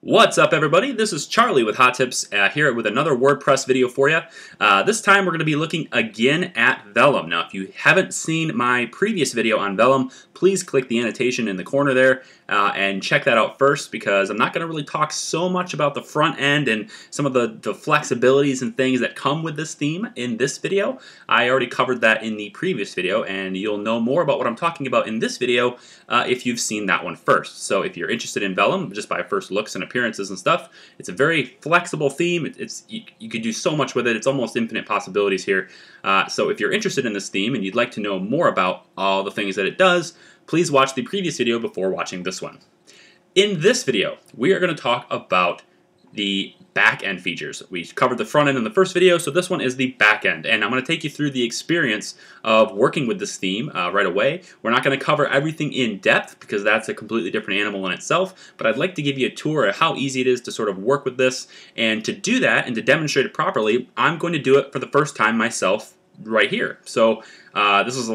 What's up, everybody? This is Charlie with Hot Tips here with another WordPress video for you. This time we're going to be looking again at Vellum. Now, if you haven't seen my previous video on Vellum, please click the annotation in the corner there and check that out first, because I'm not going to really talk so much about the front end and some of the flexibilities and things that come with this theme in this video. I already covered that in the previous video, and you'll know more about what I'm talking about in this video if you've seen that one first. So if you're interested in Vellum, just by first looks and appearances and stuff, it's a very flexible theme. You could do so much with it. It's almost infinite possibilities here. So if you're interested in this theme and you'd like to know more about all the things that it does, please watch the previous video before watching this one. In this video, we are going to talk about the back-end features. We covered the front end in the first video, so this one is the back end, and I'm going to take you through the experience of working with this theme right away. We're not going to cover everything in depth because that's a completely different animal in itself, but I'd like to give you a tour of how easy it is to sort of work with this, and to do that and to demonstrate it properly, I'm going to do it for the first time myself right here. So this is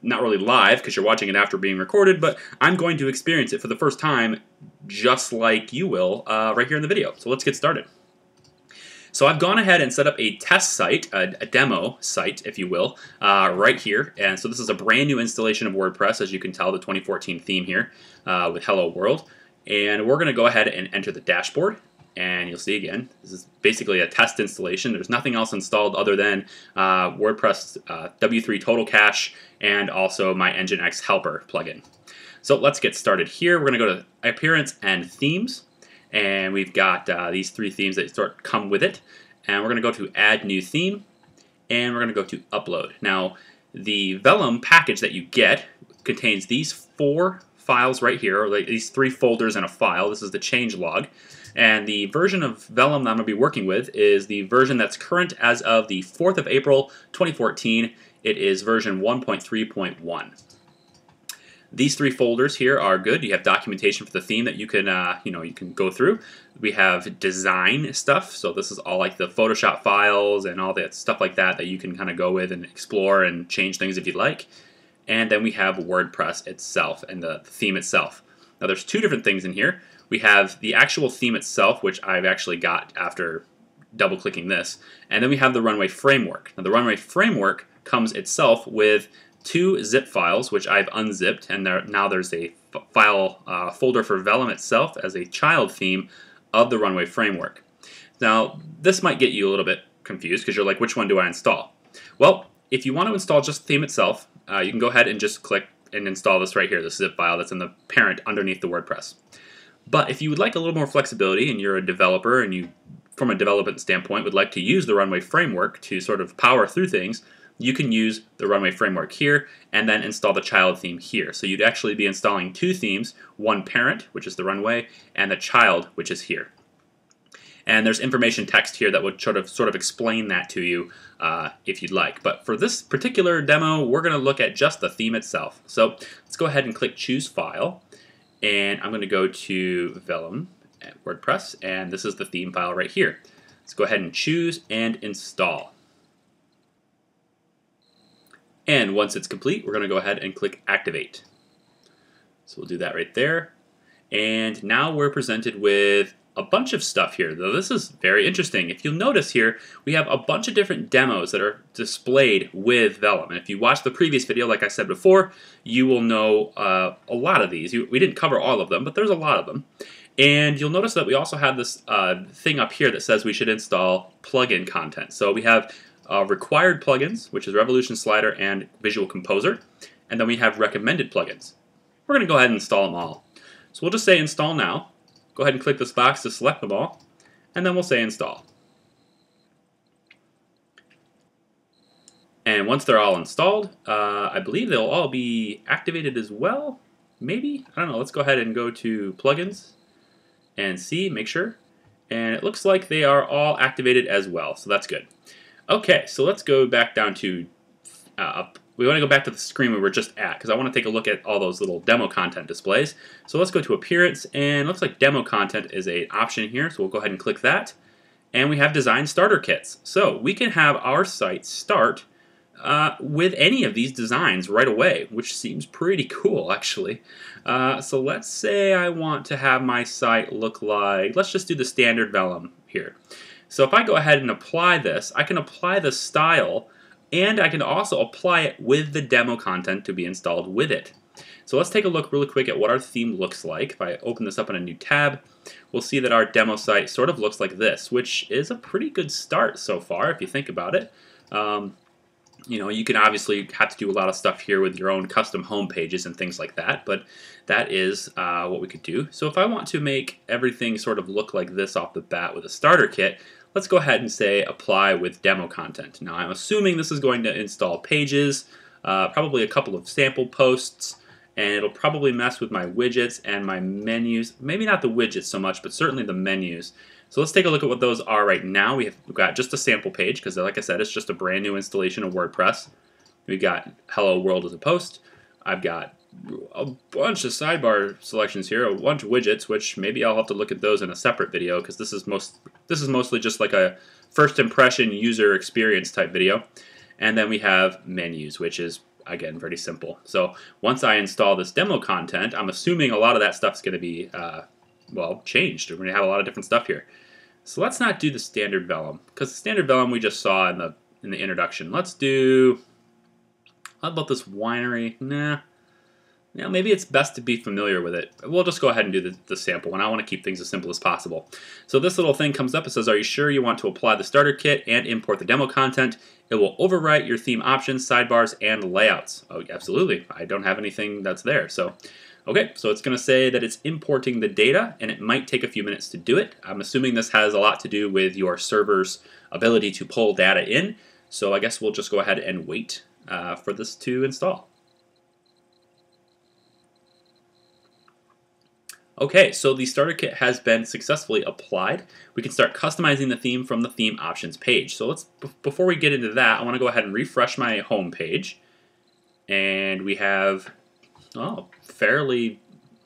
not really live because you're watching it after being recorded, but I'm going to experience it for the first time just like you will right here in the video. So let's get started. So I've gone ahead and set up a test site, a demo site, if you will, right here. And so this is a brand new installation of WordPress, as you can tell, the 2014 theme here with Hello World. And we're going to go ahead and enter the dashboard. And you'll see again, this is basically a test installation. There's nothing else installed other than WordPress W3 Total Cache and also my Nginx Helper plugin. So let's get started here. We're going to go to Appearance and Themes. And we've got these three themes that come with it. And we're going to go to Add New Theme. And we're going to go to Upload. Now, the Vellum package that you get contains these four files right here, or these three folders in a file. This is the changelog. And the version of Vellum that I'm going to be working with is the version that's current as of the 4th of April, 2014. It is version 1.3.1. These three folders here are good. You have documentation for the theme that you can, you can go through. We have design stuff, so this is all like the Photoshop files and all that stuff like that that you can kind of go with and explore and change things if you'd like. And then we have WordPress itself and the theme itself. Now there's two different things in here. We have the actual theme itself, which I've actually got after double-clicking this, and then we have the Runway Framework. Now the Runway Framework comes itself with two zip files, which I've unzipped, and now there's a file folder for Vellum itself as a child theme of the Runway Framework. Now, this might get you a little bit confused because you're like, which one do I install? Well, if you want to install just the theme itself, you can go ahead and just click and install this right here, the zip file that's in the parent underneath the WordPress. But if you would like a little more flexibility and you're a developer and you, from a development standpoint, would like to use the Runway Framework to sort of power through things, you can use the Runway Framework here and then install the child theme here. So you'd actually be installing two themes, one parent, which is the Runway, and the child, which is here. And there's information text here that would sort of explain that to you if you'd like. But for this particular demo, we're going to look at just the theme itself. So let's go ahead and click Choose File. And I'm going to go to Vellum at WordPress, and this is the theme file right here. Let's go ahead and choose and install. And once it's complete, we're going to go ahead and click Activate. So we'll do that right there. And now we're presented with a bunch of stuff here, though this is very interesting. If you'll notice here, we have a bunch of different demos that are displayed with Vellum. And if you watch the previous video, like I said before, you will know a lot of these. We didn't cover all of them, but there's a lot of them. And you'll notice that we also have this thing up here that says we should install plugin content. So we have required plugins, which is Revolution Slider and Visual Composer. And then we have recommended plugins. We're going to go ahead and install them all. So we'll just say install now. Go ahead and click this box to select them all, and then we'll say install. And once they're all installed, I believe they'll all be activated as well. Maybe? I don't know. Let's go ahead and go to plugins and see, make sure. And it looks like they are all activated as well, so that's good. Okay, so let's go back down to we want to go back to the screen we were just at because I want to take a look at all those little demo content displays. So let's go to Appearance, and it looks like Demo Content is an option here, so we'll go ahead and click that. And we have Design Starter Kits. So we can have our site start with any of these designs right away, which seems pretty cool actually. So let's say I want to have my site look like, let's just do the standard Vellum here. So if I go ahead and apply this, I can apply the style, and I can also apply it with the demo content to be installed with it. So let's take a look really quick at what our theme looks like. If I open this up in a new tab, we'll see that our demo site sort of looks like this, which is a pretty good start so far if you think about it. You know, you can obviously have to do a lot of stuff here with your own custom home pages and things like that, but that is what we could do. So if I want to make everything sort of look like this off the bat with a starter kit, let's go ahead and say apply with demo content. Now I'm assuming this is going to install pages, probably a couple of sample posts, and it'll probably mess with my widgets and my menus. Maybe not the widgets so much, but certainly the menus. So let's take a look at what those are right now. We've got just a sample page because, like I said, it's just a brand new installation of WordPress. We've got Hello World as a post. I've got a bunch of sidebar selections here, a bunch of widgets, which maybe I'll have to look at those in a separate video because this is mostly just like a first impression user experience type video. And then we have menus, which is again pretty simple. So once I install this demo content, I'm assuming a lot of that stuff's going to be well, changed. We're going to have a lot of different stuff here. So let's not do the standard Vellum, because the standard Vellum we just saw in the introduction. Let's do, how about this winery? Nah. Yeah, maybe it's best to be familiar with it. We'll just go ahead and do the sample one. I want to keep things as simple as possible. So this little thing comes up. It says, are you sure you want to apply the starter kit and import the demo content? It will overwrite your theme options, sidebars, and layouts. Oh, absolutely. I don't have anything that's there. So, okay, so it's going to say that it's importing the data, and it might take a few minutes to do it. I'm assuming this has a lot to do with your server's ability to pull data in. So I guess we'll just go ahead and wait for this to install. Okay, so the starter kit has been successfully applied. We can start customizing the theme from the theme options page. So before we get into that, I want to go ahead and refresh my home page. And we have, oh, fairly,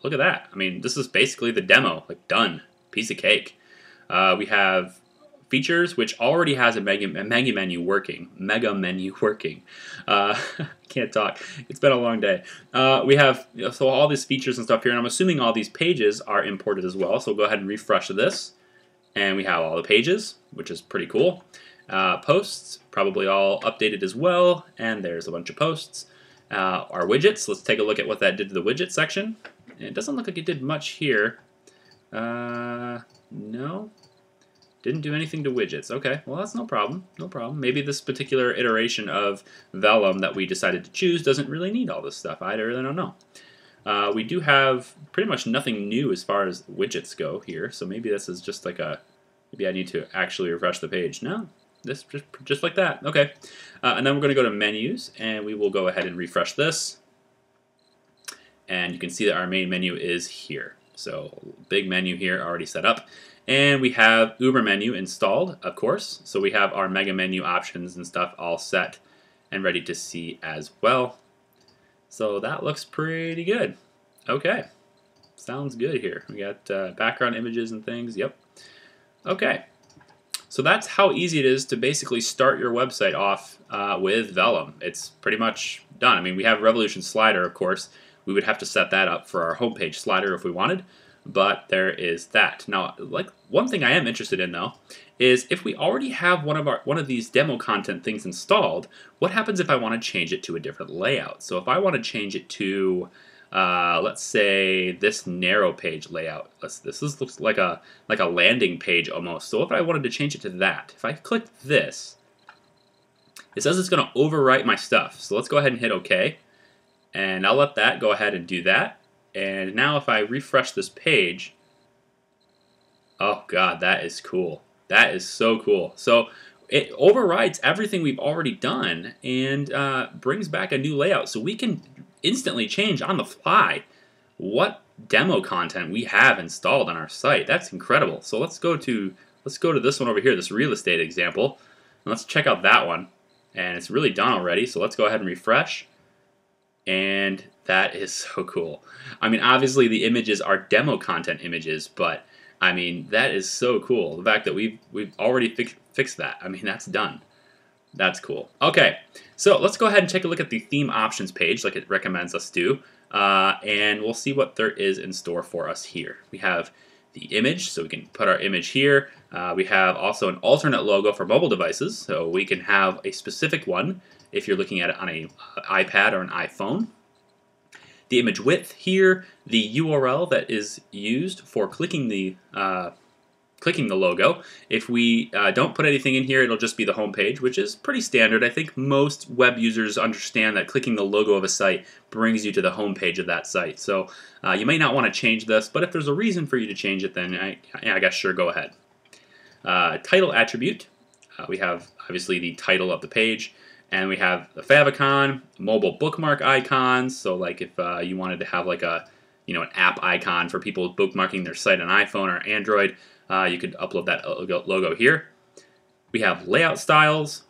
look at that. I mean, this is basically the demo, like done, piece of cake. We have features, which already has a mega menu working. Can't talk. It's been a long day. We have so all these features and stuff here, and I'm assuming all these pages are imported as well. So we'll go ahead and refresh this, and we have all the pages, which is pretty cool. Posts, probably all updated as well, and there's a bunch of posts. Our widgets, let's take a look at what that did to the widget section. It doesn't look like it did much here. No. Didn't do anything to widgets. Okay, well that's no problem. No problem. Maybe this particular iteration of Vellum that we decided to choose doesn't really need all this stuff. I really don't know. We do have pretty much nothing new as far as widgets go here, so maybe this is just like a, maybe I need to actually refresh the page. No, this just like that. Okay, and then we're going to go to menus, and we will go ahead and refresh this. And you can see that our main menu is here. So big menu here already set up. And we have Uber menu installed, of course. So we have our mega menu options and stuff all set and ready to see as well. So that looks pretty good. Okay, sounds good here. We got background images and things, yep. Okay, so that's how easy it is to basically start your website off with Vellum. It's pretty much done. I mean, we have Revolution Slider, of course. We would have to set that up for our homepage slider if we wanted. But there is that. Now, like one thing I am interested in though is if we already have one of these demo content things installed, what happens if I want to change it to a different layout? So if I want to change it to let's say this narrow page layout. This looks like a landing page almost. So if I wanted to change it to that, if I click this, it says it's going to overwrite my stuff. So let's go ahead and hit OK, and I'll let that go ahead and do that. And now if I refresh this page, oh god, that is cool. That is so cool. So it overrides everything we've already done and brings back a new layout. So we can instantly change on the fly what demo content we have installed on our site. That's incredible. So let's go to this one over here, this real estate example. And let's check out that one. And it's really done already. So let's go ahead and refresh. And that is so cool. I mean, obviously the images are demo content images, but I mean, that is so cool. The fact that we've already fixed that. I mean, that's done. That's cool. Okay, so let's go ahead and take a look at the theme options page like it recommends us do. And we'll see what there is in store for us here. We have the image, so we can put our image here. We have also an alternate logo for mobile devices, so we can have a specific one if you're looking at it on an iPad or an iPhone. The image width here, the URL that is used for clicking the logo. If we don't put anything in here, it'll just be the home page, which is pretty standard. I think most web users understand that clicking the logo of a site brings you to the home page of that site. So you may not want to change this, but if there's a reason for you to change it, then I guess sure, go ahead. Title attribute. We have obviously the title of the page, and we have the favicon, mobile bookmark icons. So like if you wanted to have like an app icon for people bookmarking their site on iPhone or Android, you could upload that logo here. We have layout styles,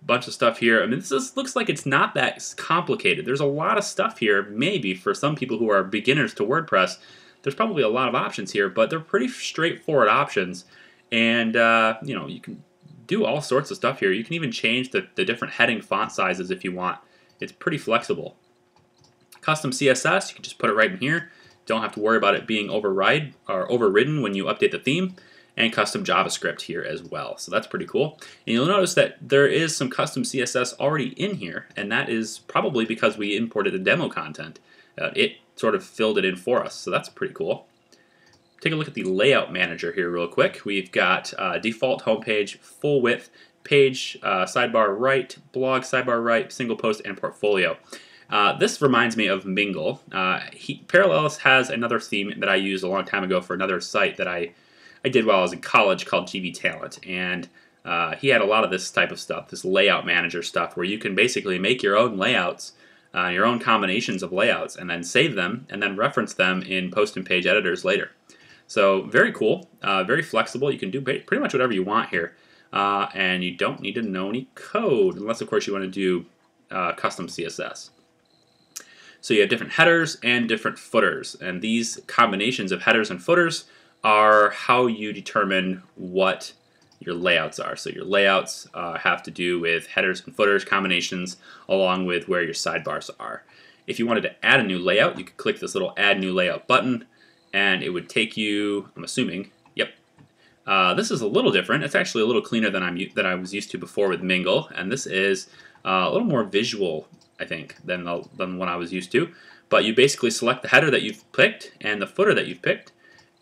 bunch of stuff here. I mean, this looks like it's not that complicated. There's a lot of stuff here. Maybe for some people who are beginners to WordPress, there's probably a lot of options here, but they're pretty straightforward options. And you can do all sorts of stuff here. You can even change the different heading font sizes if you want. It's pretty flexible. Custom CSS, you can just put it right in here. Don't have to worry about it being overridden when you update the theme. And custom JavaScript here as well. So that's pretty cool. And you'll notice that there is some custom CSS already in here, and that is probably because we imported the demo content. It sort of filled it in for us, so that's pretty cool. Take a look at the layout manager here real quick. We've got default homepage, full width, page, sidebar right, blog, sidebar right, single post, and portfolio. This reminds me of Mingle. Parallelus has another theme that I used a long time ago for another site that I did while I was in college called GV Talent, and he had a lot of this type of stuff, this layout manager stuff, where you can basically make your own layouts, your own combinations of layouts, and then save them, and then reference them in post and page editors later. So very cool, very flexible. You can do pretty much whatever you want here, and you don't need to know any code, unless of course you want to do custom CSS. So you have different headers and different footers, and these combinations of headers and footers are how you determine what your layouts are. So your layouts have to do with headers and footers combinations along with where your sidebars are. If you wanted to add a new layout, you could click this little Add New Layout button, and it would take you, I'm assuming, yep. This is a little different. It's actually a little cleaner than I was used to before with Mingle, and this is a little more visual, I think, than what I was used to. But you basically select the header that you've picked and the footer that you've picked,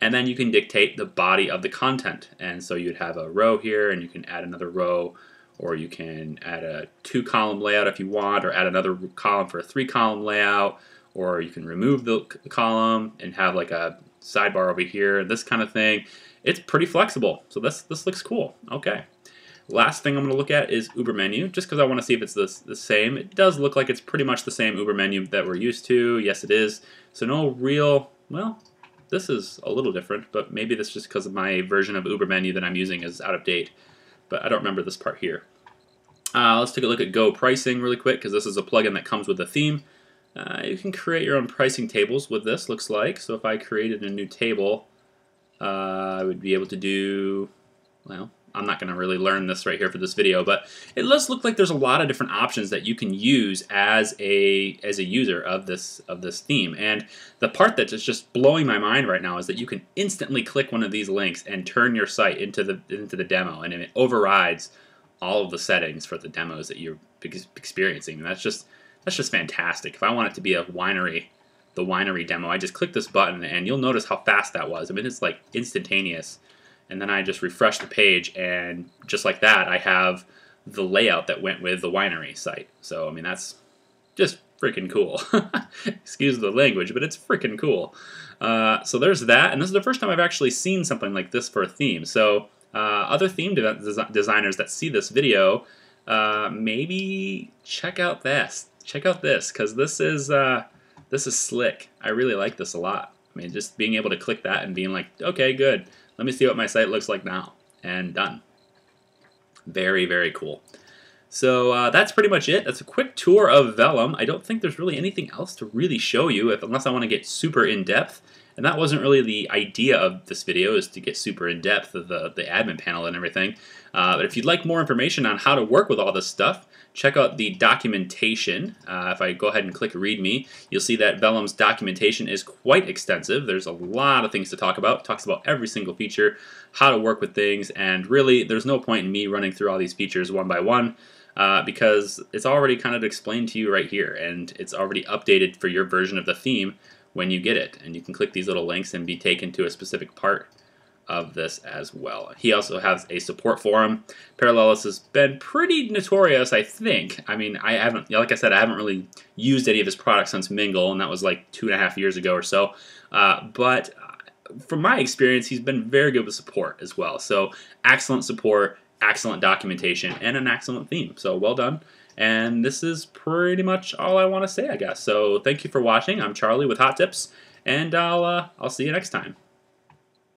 and then you can dictate the body of the content. And so you'd have a row here, and you can add another row, or you can add a 2-column layout if you want, or add another column for a 3-column layout, or you can remove the column and have like a sidebar over here, this kind of thing. It's pretty flexible, so this looks cool. Okay. Last thing I'm going to look at is Uber menu, just because I want to see if it's the same. It does look like it's pretty much the same Uber menu that we're used to. Yes, it is. So no real, well, this is a little different, but maybe that's just because of my version of Uber menu that I'm using is out of date. But I don't remember this part here. Let's take a look at Ngo Pricing really quick, because this is a plugin that comes with a theme. You can create your own pricing tables with this, looks like. So if I created a new table, I would be able to do, well, I'm not going to really learn this right here for this video, but it does look like there's a lot of different options that you can use as a user of this theme. And the part that is just blowing my mind right now is that you can instantly click one of these links and turn your site into the demo, and it overrides all of the settings for the demos that you're experiencing. And that's just fantastic. If I want it to be the winery demo, I just click this button, and you'll notice how fast that was. I mean, it's like instantaneous. And then I just refresh the page, and just like that, I have the layout that went with the winery site. So, I mean, that's just freaking cool. Excuse the language, but it's freaking cool. So there's that, and this is the first time I've actually seen something like this for a theme. So other theme designers that see this video, maybe check out this. Check out this, because this is slick. I really like this a lot. I mean, just being able to click that and being like, okay, good. Let me see what my site looks like now, and done. Very, very cool. So that's pretty much it. That's a quick tour of Vellum. I don't think there's really anything else to really show you, unless I want to get super in-depth. And that wasn't really the idea of this video, is to get super in depth of the admin panel and everything. But if you'd like more information on how to work with all this stuff, check out the documentation. If I go ahead and click README, you'll see that Vellum's documentation is quite extensive. There's a lot of things to talk about. It talks about every single feature, how to work with things, and really there's no point in me running through all these features one by one because it's already kind of explained to you right here, and it's already updated for your version of the theme when you get it. And you can click these little links and be taken to a specific part of this as well. He also has a support forum. Parallelus has been pretty notorious, I think. I mean, I haven't, like I said, I haven't really used any of his products since Mingle, and that was like 2.5 years ago or so. But from my experience, he's been very good with support as well. So excellent support, excellent documentation, and an excellent theme. So well done. And this is pretty much all I want to say, I guess. So thank you for watching. I'm Charlie with Hot Tips, and I'll see you next time.